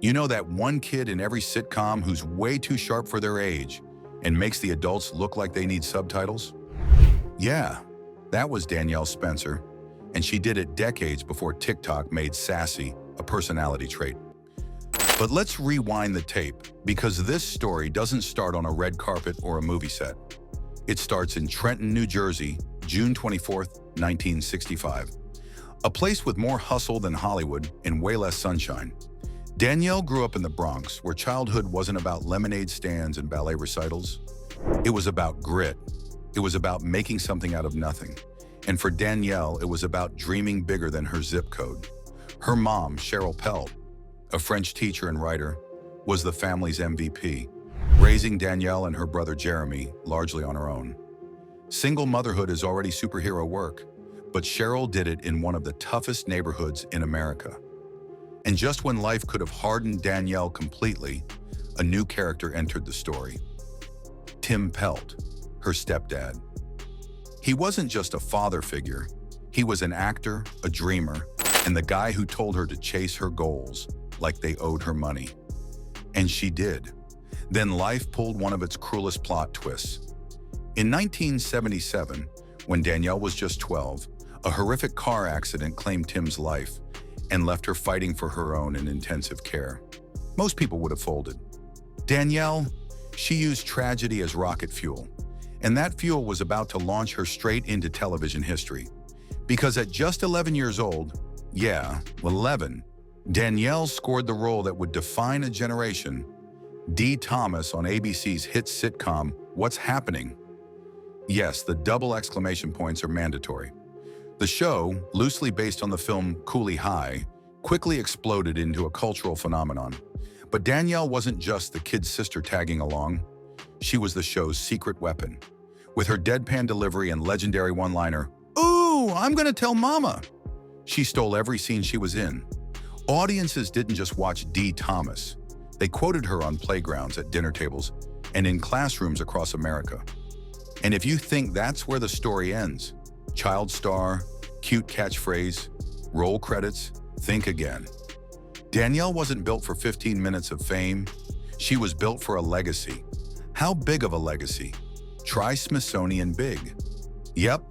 You know that one kid in every sitcom who's way too sharp for their age and makes the adults look like they need subtitles? Yeah, that was Danielle Spencer, and she did it decades before TikTok made sassy a personality trait. But let's rewind the tape, because this story doesn't start on a red carpet or a movie set. It starts in Trenton, New Jersey, June 24th, 1965. A place with more hustle than Hollywood and way less sunshine. Danielle grew up in the Bronx, where childhood wasn't about lemonade stands and ballet recitals. It was about grit. It was about making something out of nothing. And for Danielle, it was about dreaming bigger than her zip code. Her mom, Cheryl Pelt, a French teacher and writer, was the family's MVP, raising Danielle and her brother Jeremy largely on her own. Single motherhood is already superhero work, but Cheryl did it in one of the toughest neighborhoods in America. And just when life could have hardened Danielle completely, a new character entered the story. Tim Pelt, her stepdad. He wasn't just a father figure. He was an actor, a dreamer, and the guy who told her to chase her goals like they owed her money. And she did. Then life pulled one of its cruelest plot twists. In 1977, when Danielle was just 12, a horrific car accident claimed Tim's life and left her fighting for her own in intensive care. Most people would have folded. Danielle, she used tragedy as rocket fuel, and that fuel was about to launch her straight into television history. Because at just 11 years old, 11, Danielle scored the role that would define a generation, Dee Thomas on ABC's hit sitcom, What's Happening? Yes, the double exclamation points are mandatory. The show, loosely based on the film Cooley High, quickly exploded into a cultural phenomenon. But Danielle wasn't just the kid's sister tagging along. She was the show's secret weapon. With her deadpan delivery and legendary one-liner, "Ooh, I'm gonna tell Mama!" She stole every scene she was in. Audiences didn't just watch Dee Thomas. They quoted her on playgrounds, at dinner tables, and in classrooms across America. And if you think that's where the story ends, child star, cute catchphrase, roll credits, think again. Danielle wasn't built for 15 minutes of fame. She was built for a legacy. How big of a legacy? Try Smithsonian big. Yep,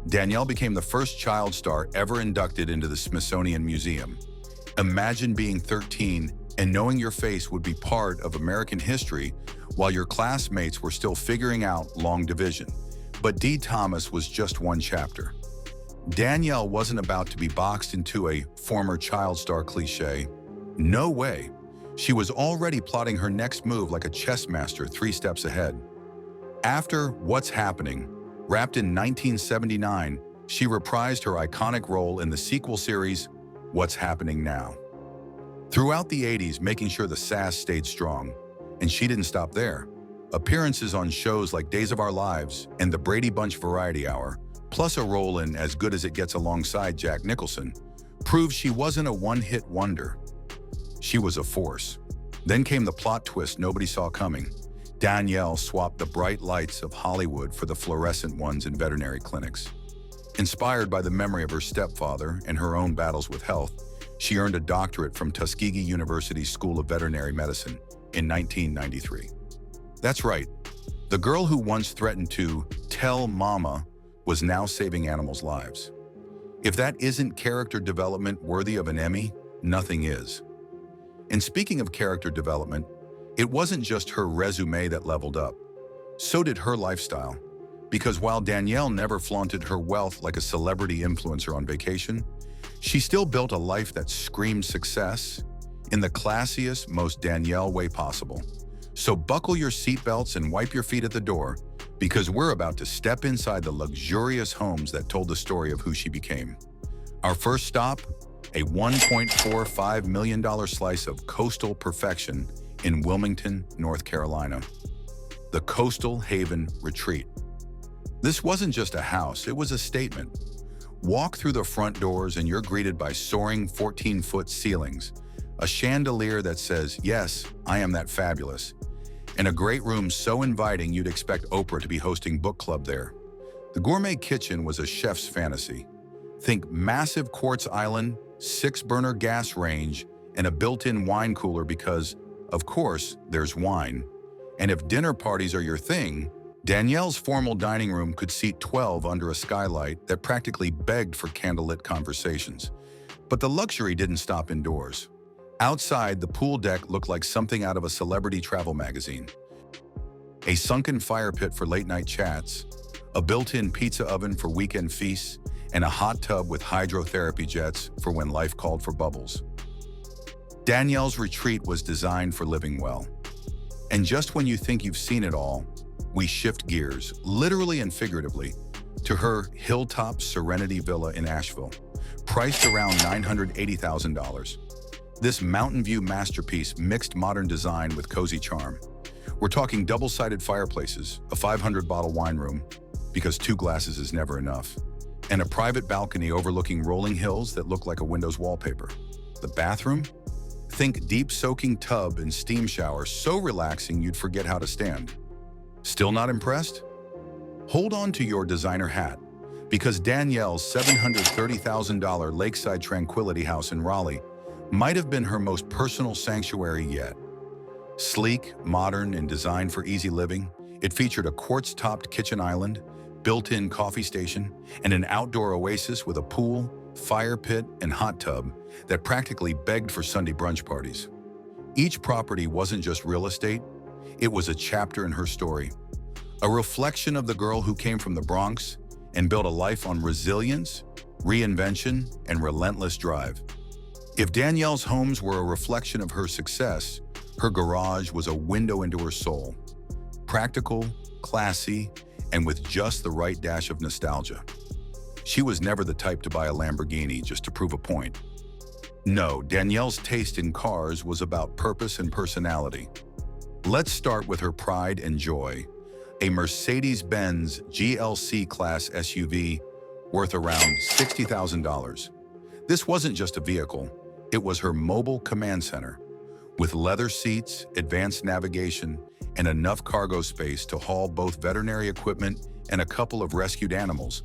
Danielle became the first child star ever inducted into the Smithsonian Museum. Imagine being 13 and knowing your face would be part of American history while your classmates were still figuring out long division. But Dee Thomas was just one chapter. Danielle wasn't about to be boxed into a former child star cliche. No way. She was already plotting her next move like a chess master 3 steps ahead. After What's Happening, wrapped in 1979, she reprised her iconic role in the sequel series, What's Happening Now? Throughout the 80s, making sure the sass stayed strong. And she didn't stop there. Appearances on shows like Days of Our Lives and the Brady Bunch Variety Hour, plus a role in As Good as It Gets alongside Jack Nicholson, proved she wasn't a one-hit wonder. She was a force. Then came the plot twist nobody saw coming. Danielle swapped the bright lights of Hollywood for the fluorescent ones in veterinary clinics. Inspired by the memory of her stepfather and her own battles with health, she earned a doctorate from Tuskegee University's School of Veterinary Medicine in 1993. That's right, the girl who once threatened to tell Mama was now saving animals' lives. If that isn't character development worthy of an Emmy, nothing is. And speaking of character development, it wasn't just her resume that leveled up. So did her lifestyle. Because while Danielle never flaunted her wealth like a celebrity influencer on vacation, she still built a life that screamed success in the classiest, most Danielle way possible. So buckle your seatbelts and wipe your feet at the door, because we're about to step inside the luxurious homes that told the story of who she became. Our first stop, a $1.45 million slice of coastal perfection in Wilmington, North Carolina. The Coastal Haven Retreat. This wasn't just a house, it was a statement. Walk through the front doors and you're greeted by soaring 14-foot ceilings, a chandelier that says, "Yes, I am that fabulous," and a great room so inviting you'd expect Oprah to be hosting book club there. The gourmet kitchen was a chef's fantasy. Think massive quartz island, 6-burner gas range, and a built-in wine cooler because, of course, there's wine. And if dinner parties are your thing, Danielle's formal dining room could seat 12 under a skylight that practically begged for candlelit conversations. But the luxury didn't stop indoors. Outside, the pool deck looked like something out of a celebrity travel magazine. A sunken fire pit for late-night chats, a built-in pizza oven for weekend feasts, and a hot tub with hydrotherapy jets for when life called for bubbles. Danielle's retreat was designed for living well. And just when you think you've seen it all, we shift gears, literally and figuratively, to her hilltop Serenity Villa in Asheville, priced around $980,000. This mountain view masterpiece mixed modern design with cozy charm. We're talking double-sided fireplaces, a 500-bottle wine room, because 2 glasses is never enough, and a private balcony overlooking rolling hills that look like a Windows wallpaper. The bathroom? Think deep soaking tub and steam shower so relaxing you'd forget how to stand. Still not impressed? Hold on to your designer hat, because Danielle's $730,000 lakeside tranquility house in Raleigh might have been her most personal sanctuary yet. Sleek, modern, and designed for easy living, it featured a quartz-topped kitchen island, built-in coffee station, and an outdoor oasis with a pool, fire pit, and hot tub that practically begged for Sunday brunch parties. Each property wasn't just real estate, it was a chapter in her story, a reflection of the girl who came from the Bronx and built a life on resilience, reinvention, and relentless drive. If Danielle's homes were a reflection of her success, her garage was a window into her soul. Practical, classy, and with just the right dash of nostalgia. She was never the type to buy a Lamborghini just to prove a point. No, Danielle's taste in cars was about purpose and personality. Let's start with her pride and joy, a Mercedes-Benz GLC class SUV worth around $60,000. This wasn't just a vehicle, it was her mobile command center, with leather seats, advanced navigation, and enough cargo space to haul both veterinary equipment and a couple of rescued animals.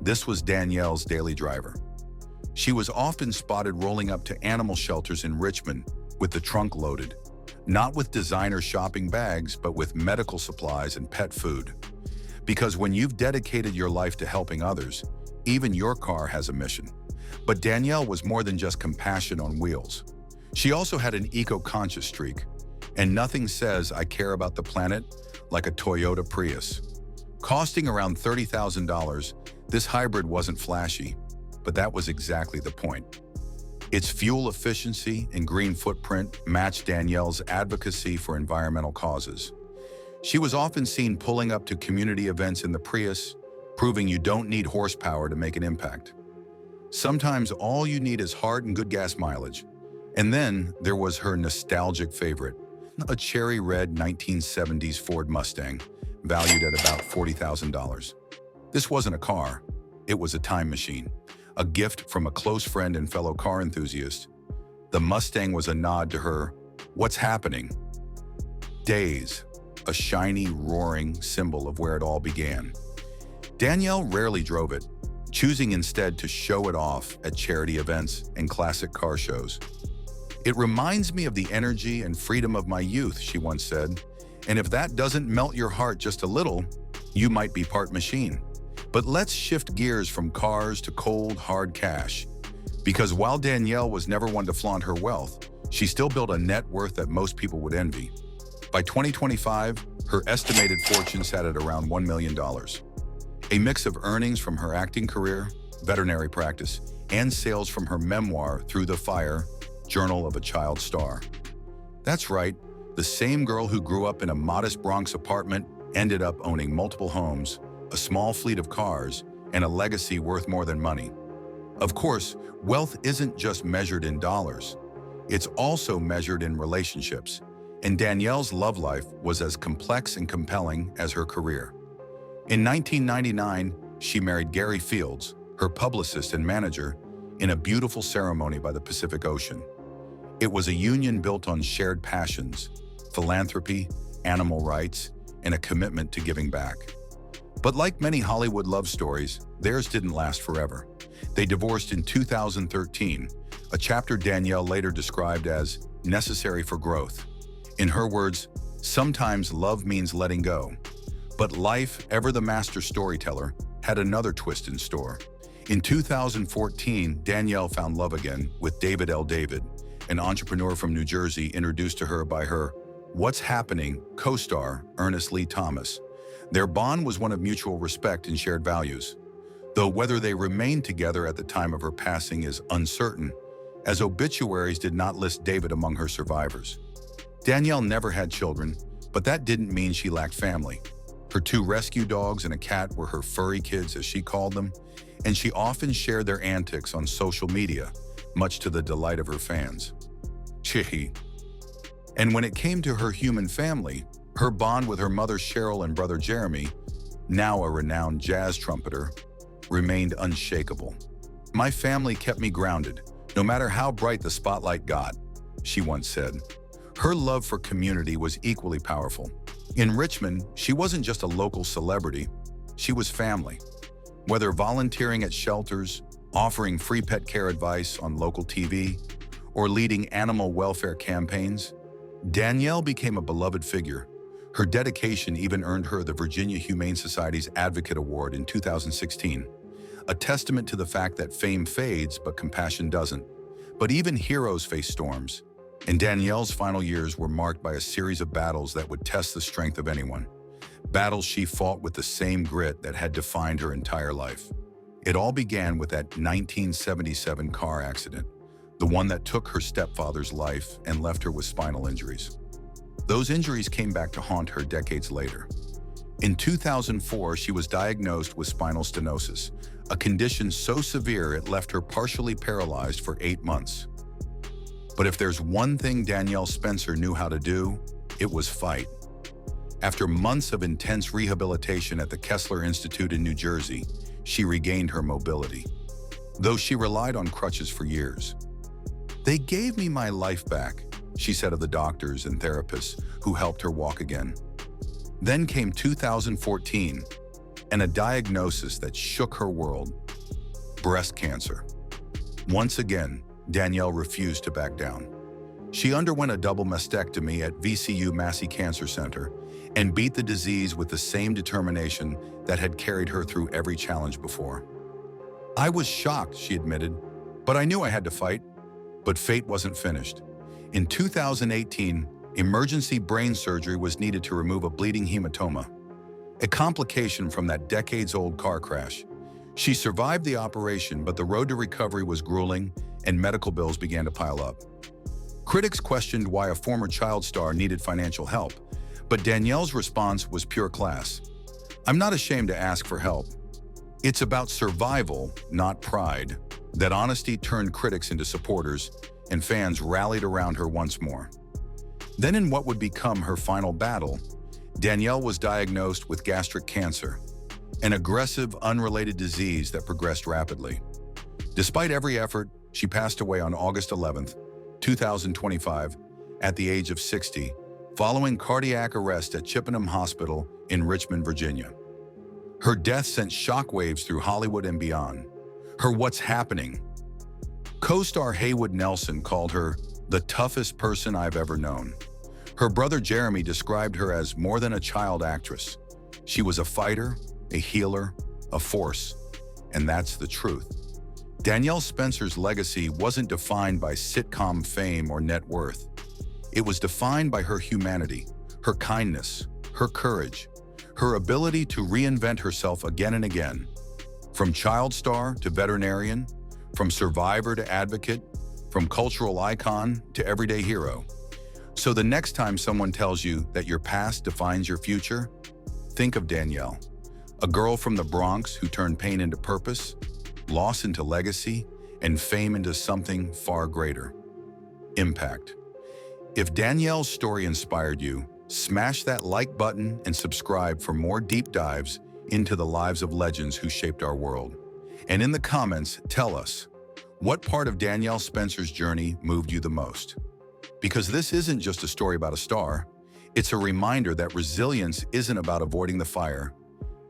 This was Danielle's daily driver. She was often spotted rolling up to animal shelters in Richmond with the trunk loaded, not with designer shopping bags, but with medical supplies and pet food. Because when you've dedicated your life to helping others, even your car has a mission. But Danielle was more than just compassion on wheels. She also had an eco-conscious streak, and nothing says I care about the planet like a Toyota Prius. Costing around $30,000, this hybrid wasn't flashy, but that was exactly the point. Its fuel efficiency and green footprint matched Danielle's advocacy for environmental causes. She was often seen pulling up to community events in the Prius, proving you don't need horsepower to make an impact. Sometimes all you need is heart and good gas mileage. And then there was her nostalgic favorite, a cherry red 1970s Ford Mustang, valued at about $40,000. This wasn't a car, it was a time machine, a gift from a close friend and fellow car enthusiast. The Mustang was a nod to her, "What's happening?" days, a shiny, roaring symbol of where it all began. Danielle rarely drove it, choosing instead to show it off at charity events and classic car shows. "It reminds me of the energy and freedom of my youth," she once said, "and if that doesn't melt your heart just a little, you might be part machine." But let's shift gears from cars to cold, hard cash. Because while Danielle was never one to flaunt her wealth, she still built a net worth that most people would envy. By 2025, her estimated fortune sat at around $1 million. A mix of earnings from her acting career, veterinary practice, and sales from her memoir, Through the Fire, Journal of a Child Star. That's right, the same girl who grew up in a modest Bronx apartment ended up owning multiple homes, a small fleet of cars, and a legacy worth more than money. Of course, wealth isn't just measured in dollars. It's also measured in relationships, and Danielle's love life was as complex and compelling as her career. In 1999, she married Gary Fields, her publicist and manager, in a beautiful ceremony by the Pacific Ocean. It was a union built on shared passions, philanthropy, animal rights, and a commitment to giving back. But like many Hollywood love stories, theirs didn't last forever. They divorced in 2013, a chapter Danielle later described as necessary for growth. In her words, sometimes love means letting go. But life, ever the master storyteller, had another twist in store. In 2014, Danielle found love again with David L. David, an entrepreneur from New Jersey introduced to her by her What's Happening co-star, Ernest Lee Thomas. Their bond was one of mutual respect and shared values, though whether they remained together at the time of her passing is uncertain, as obituaries did not list David among her survivors. Danielle never had children, but that didn't mean she lacked family. Her 2 rescue dogs and a cat were her furry kids, as she called them, and she often shared their antics on social media, much to the delight of her fans. Chihi. And when it came to her human family, her bond with her mother Cheryl and brother Jeremy, now a renowned jazz trumpeter, remained unshakable. "My family kept me grounded, no matter how bright the spotlight got," she once said. Her love for community was equally powerful. In Richmond, she wasn't just a local celebrity, she was family. Whether volunteering at shelters, offering free pet care advice on local TV, or leading animal welfare campaigns, Danielle became a beloved figure. Her dedication even earned her the Virginia Humane Society's Advocate Award in 2016, a testament to the fact that fame fades but compassion doesn't. But even heroes face storms, and Danielle's final years were marked by a series of battles that would test the strength of anyone. Battles she fought with the same grit that had defined her entire life. It all began with that 1977 car accident, the one that took her stepfather's life and left her with spinal injuries. Those injuries came back to haunt her decades later. In 2004, she was diagnosed with spinal stenosis, a condition so severe it left her partially paralyzed for 8 months. But if there's one thing Danielle Spencer knew how to do, it was fight. After months of intense rehabilitation at the Kessler Institute in New Jersey, she regained her mobility, though she relied on crutches for years. "They gave me my life back," she said of the doctors and therapists who helped her walk again. Then came 2014, and a diagnosis that shook her world: breast cancer. Once again, Danielle refused to back down. She underwent a double mastectomy at VCU Massey Cancer Center and beat the disease with the same determination that had carried her through every challenge before. "I was shocked," she admitted, "but I knew I had to fight." But fate wasn't finished. In 2018, emergency brain surgery was needed to remove a bleeding hematoma, a complication from that decades-old car crash. She survived the operation, but the road to recovery was grueling and medical bills began to pile up. Critics questioned why a former child star needed financial help, but Danielle's response was pure class. "I'm not ashamed to ask for help. It's about survival, not pride." That honesty turned critics into supporters, and fans rallied around her once more. Then in what would become her final battle, Danielle was diagnosed with gastric cancer, an aggressive, unrelated disease that progressed rapidly. Despite every effort, she passed away on August 11, 2025, at the age of 60, following cardiac arrest at Chippenham Hospital in Richmond, Virginia. Her death sent shockwaves through Hollywood and beyond. Her What's Happening co-star Haywood Nelson called her the toughest person I've ever known. Her brother Jeremy described her as more than a child actress. She was a fighter, a healer, a force, and that's the truth. Danielle Spencer's legacy wasn't defined by sitcom fame or net worth. It was defined by her humanity, her kindness, her courage, her ability to reinvent herself again and again. From child star to veterinarian, from survivor to advocate, from cultural icon to everyday hero. So the next time someone tells you that your past defines your future, think of Danielle, a girl from the Bronx who turned pain into purpose, loss into legacy, and fame into something far greater: impact. If Danielle's story inspired you, smash that like button and subscribe for more deep dives into the lives of legends who shaped our world. And in the comments, tell us, what part of Danielle Spencer's journey moved you the most? Because this isn't just a story about a star, it's a reminder that resilience isn't about avoiding the fire,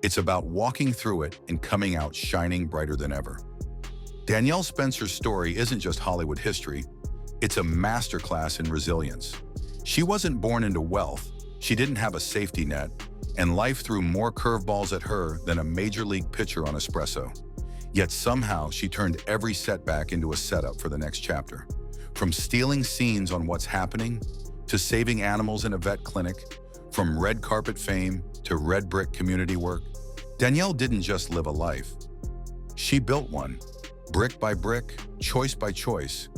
it's about walking through it and coming out shining brighter than ever. Danielle Spencer's story isn't just Hollywood history, it's a masterclass in resilience. She wasn't born into wealth, she didn't have a safety net, and life threw more curveballs at her than a major league pitcher on espresso. Yet somehow she turned every setback into a setup for the next chapter. From stealing scenes on What's Happening, to saving animals in a vet clinic, from red carpet fame to red brick community work, Danielle didn't just live a life. She built one, brick by brick, choice by choice.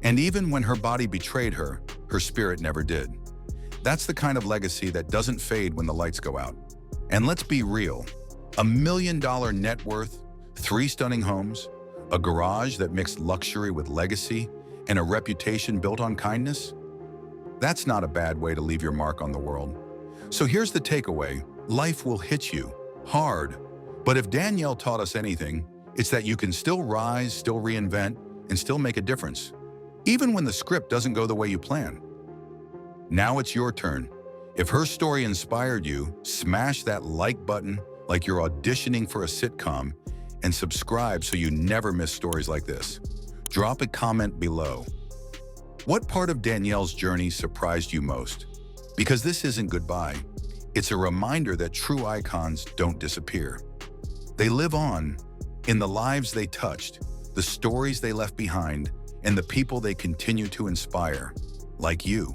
And even when her body betrayed her, her spirit never did. That's the kind of legacy that doesn't fade when the lights go out. And let's be real, $1 million net worth, 3 stunning homes, a garage that mixed luxury with legacy, and a reputation built on kindness? That's not a bad way to leave your mark on the world. So here's the takeaway. Life will hit you hard. But if Danielle taught us anything, it's that you can still rise, still reinvent, and still make a difference, even when the script doesn't go the way you plan. Now it's your turn. If her story inspired you, smash that like button like you're auditioning for a sitcom, and subscribe so you never miss stories like this. Drop a comment below. What part of Danielle's journey surprised you most? Because this isn't goodbye. It's a reminder that true icons don't disappear. They live on in the lives they touched, the stories they left behind, and the people they continue to inspire, like you.